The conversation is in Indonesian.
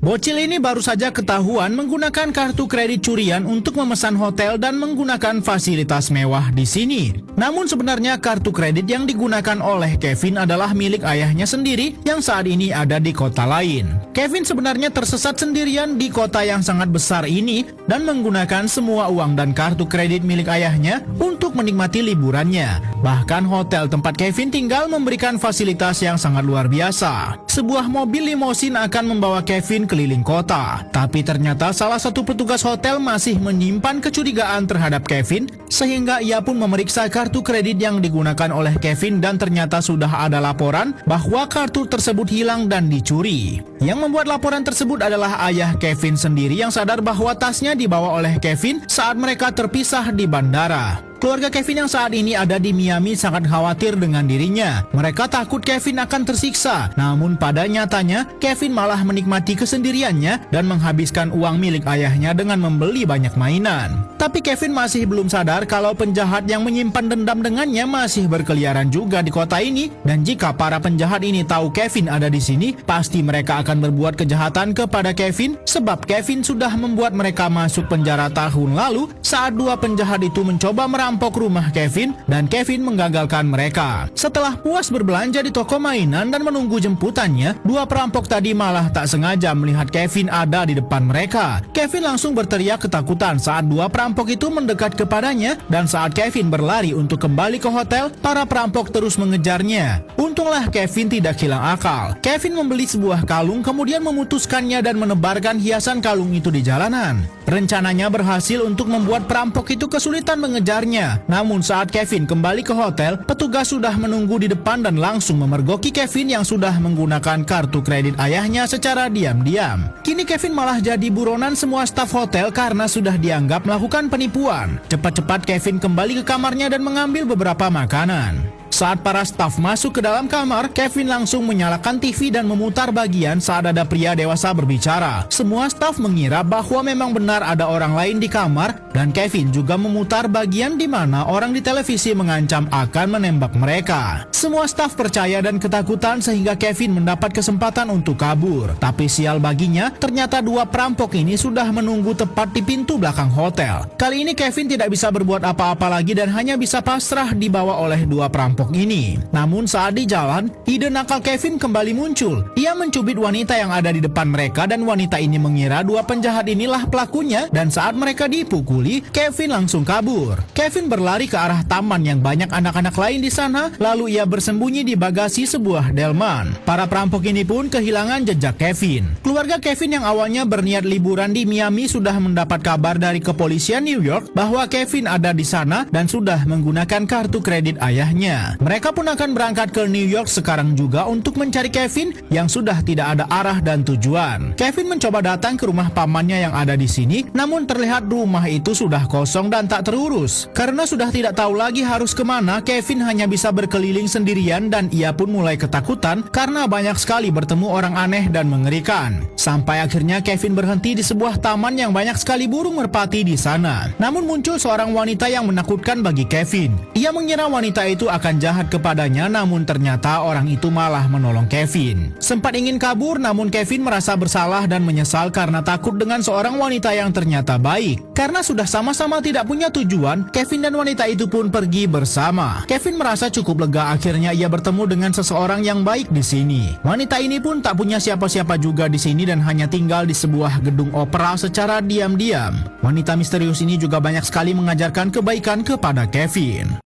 Bocil ini baru saja ketahuan menggunakan kartu kredit curian untuk memesan hotel dan menggunakan fasilitas mewah di sini. Namun sebenarnya kartu kredit yang digunakan oleh Kevin adalah milik ayahnya sendiri yang saat ini ada di kota lain. Kevin sebenarnya tersesat sendirian di kota yang sangat besar ini dan menggunakan semua uang dan kartu kredit milik ayahnya untuk menikmati liburannya. Bahkan hotel tempat Kevin tinggal memberikan fasilitas yang sangat luar biasa. Sebuah mobil limosin akan membawa Kevin keliling kota. Tapi ternyata salah satu petugas hotel masih menyimpan kecurigaan terhadap Kevin, sehingga ia pun memeriksa kartu kredit yang digunakan oleh Kevin dan ternyata sudah ada laporan bahwa kartu tersebut hilang dan dicuri. Yang membuat laporan tersebut adalah ayah Kevin sendiri yang sadar bahwa tasnya dibawa oleh Kevin saat mereka terpisah di bandara. Keluarga Kevin yang saat ini ada di Miami sangat khawatir dengan dirinya. Mereka takut Kevin akan tersiksa. Namun pada nyatanya, Kevin malah menikmati kesendiriannya dan menghabiskan uang milik ayahnya dengan membeli banyak mainan. Tapi Kevin masih belum sadar kalau penjahat yang menyimpan dendam dengannya masih berkeliaran juga di kota ini. Dan jika para penjahat ini tahu Kevin ada di sini, pasti mereka akan berbuat kejahatan kepada Kevin, sebab Kevin sudah membuat mereka masuk penjara tahun lalu saat dua penjahat itu mencoba merampok rumah Kevin dan Kevin menggagalkan mereka. Setelah puas berbelanja di toko mainan dan menunggu jemputannya, dua perampok tadi malah tak sengaja melihat Kevin ada di depan mereka. Kevin langsung berteriak ketakutan saat dua perampok itu mendekat kepadanya, dan saat Kevin berlari untuk kembali ke hotel, para perampok terus mengejarnya. Untunglah Kevin tidak hilang akal. Kevin membeli sebuah kalung kemudian memutuskannya dan menebarkan hiasan kalung itu di jalanan. Rencananya berhasil untuk membuat perampok itu kesulitan mengejarnya. Namun saat Kevin kembali ke hotel, petugas sudah menunggu di depan dan langsung memergoki Kevin yang sudah menggunakan kartu kredit ayahnya secara diam-diam. Kini Kevin malah jadi buronan semua staf hotel karena sudah dianggap melakukan penipuan. Cepat-cepat Kevin kembali ke kamarnya dan mengambil beberapa makanan. Saat para staf masuk ke dalam kamar, Kevin langsung menyalakan TV dan memutar bagian saat ada pria dewasa berbicara. Semua staf mengira bahwa memang benar ada orang lain di kamar, dan Kevin juga memutar bagian di mana orang di televisi mengancam akan menembak mereka. Semua staf percaya dan ketakutan sehingga Kevin mendapat kesempatan untuk kabur. Tapi sial baginya, ternyata dua perampok ini sudah menunggu tepat di pintu belakang hotel. Kali ini Kevin tidak bisa berbuat apa-apa lagi dan hanya bisa pasrah dibawa oleh dua perampok ini. Namun saat di jalan, ide nakal Kevin kembali muncul. Ia mencubit wanita yang ada di depan mereka dan wanita ini mengira dua penjahat inilah pelakunya, dan saat mereka dipukuli, Kevin langsung kabur. Kevin berlari ke arah taman yang banyak anak-anak lain di sana, lalu ia bersembunyi di bagasi sebuah delman. Para perampok ini pun kehilangan jejak Kevin. Keluarga Kevin yang awalnya berniat liburan di Miami sudah mendapat kabar dari kepolisian New York bahwa Kevin ada di sana dan sudah menggunakan kartu kredit ayahnya. Mereka pun akan berangkat ke New York sekarang juga untuk mencari Kevin yang sudah tidak ada arah dan tujuan. Kevin mencoba datang ke rumah pamannya yang ada di sini, namun terlihat rumah itu sudah kosong dan tak terurus. Karena sudah tidak tahu lagi harus kemana, Kevin hanya bisa berkeliling sendirian dan ia pun mulai ketakutan karena banyak sekali bertemu orang aneh dan mengerikan. Sampai akhirnya Kevin berhenti di sebuah taman yang banyak sekali burung merpati di sana. Namun muncul seorang wanita yang menakutkan bagi Kevin. Ia mengira wanita itu akan jahat kepadanya, namun ternyata orang itu malah menolong Kevin. Sempat ingin kabur, namun Kevin merasa bersalah dan menyesal karena takut dengan seorang wanita yang ternyata baik. Karena sudah sama-sama tidak punya tujuan, Kevin dan wanita itu pun pergi bersama. Kevin merasa cukup lega akhirnya ia bertemu dengan seseorang yang baik di sini. Wanita ini pun tak punya siapa-siapa juga di sini dan hanya tinggal di sebuah gedung opera secara diam-diam. Wanita misterius ini juga banyak sekali mengajarkan kebaikan kepada Kevin.